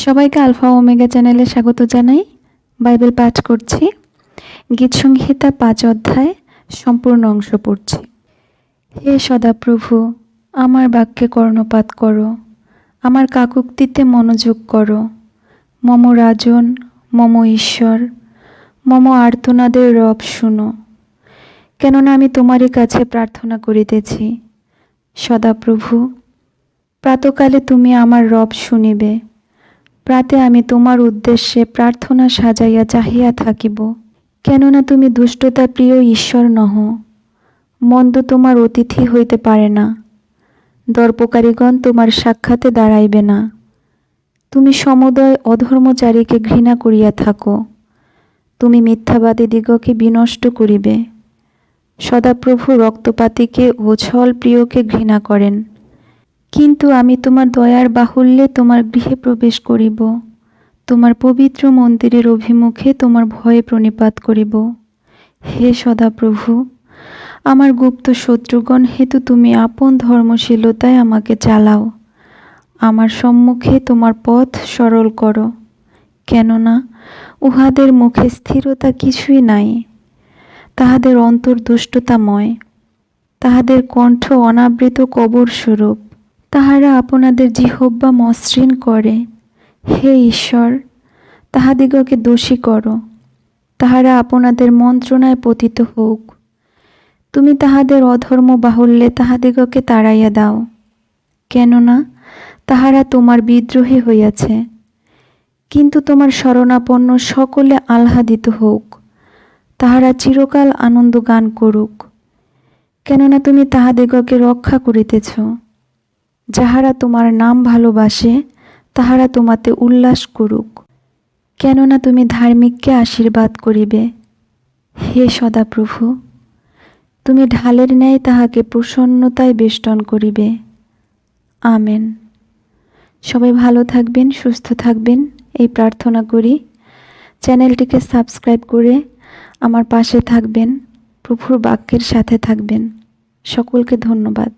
সবাইকে alpha omega চ্যানেলে স্বাগত জানাই। বাইবেল পাঠ করছি। গীত সংহিতা 5 অধ্যায় সম্পূর্ণ অংশ পড়ছি। হে সদাপ্রভু, আমার বাক্যে কর্ণপাত করো, আমার কাকুক্তিতে মনোযোগ করো। মম রাজন, মম ঈশ্বর, মম আর্তনাদের রব শুনো। কেননা আমি তোমারই কাছে প্রার্থনা করিতেছি। সদাপ্রভু, প্রাতকালে তুমি আমার রব শুনিবে। প্রাতে আমি তোমার উদ্দেশ্যে প্রার্থনা সাজাইয়া চাহিয়া থাকিব। কেননা তুমি দুষ্টতা প্রিয় ঈশ্বর নহ, মন্দ তোমার অতিথি হইতে পারে না। দর্পকারীগণ তোমার সাক্ষাতে দাঁড়াইবে না। তুমি সমুদয় অধর্মচারীকে ঘৃণা করিয়া থাকো। তুমি মিথ্যাবাদীদিগকে বিনষ্ট করিবে। সদাপ্রভু রক্তপাতীকে ও ছল প্রিয়কে ঘৃণা করেন। কিন্তু আমি তোমার দয়ার বাহুল্যে তোমার গৃহে প্রবেশ করিব, তোমার পবিত্র মন্দিরের অভিমুখে তোমার ভয়ে প্রণিপাত করিব। হে সদাপ্রভু, আমার গুপ্ত শত্রুগণ হেতু তুমি আপন ধর্মশীলতায় আমাকে চালাও। আমার সম্মুখে তোমার পথ সরল করো, কেননা উহাদের মুখে স্থিরতা কিছুই নাই। তাহাদের অন্তর দুষ্টতাময়, তাহাদের কণ্ঠ অনাবৃত কবর স্বরূপ। তাহারা আপনাদের জিহ্বা মসৃণ করে। হে ঈশ্বর, তাহাদিগকে দোষী করো, তাহারা আপনাদের মন্ত্রণায় পতিত হোক। তুমি তাহাদের অধর্ম বাহুল্যে তাহাদিগকে তাড়াইয়া দাও, কেননা তাহারা তোমার বিদ্রোহী হইয়াছে। কিন্তু তোমার শরণাপন্ন সকলে আহ্লাদিত হোক, তাহারা চিরকাল আনন্দ গান করুক। কেননা তুমি তাহাদিগকে রক্ষা করিতেছ। যাহারা তোমার নাম ভালোবাসে তাহারা তোমাতে উল্লাস করুক, কেননা তুমি ধার্মিককে আশীর্বাদ করিবে। হে সদাপ্রভু, তুমি ঢালের ন্যায় তাহাকে প্রসন্নতায় বেষ্টন করিবে। আমেন। সবাই ভালো থাকবেন, সুস্থ থাকবেন এই প্রার্থনা করি। চ্যানেলটিকে সাবস্ক্রাইব করে আমার পাশে থাকবেন, প্রভুর বাক্যের সাথে থাকবেন। সকলকে ধন্যবাদ।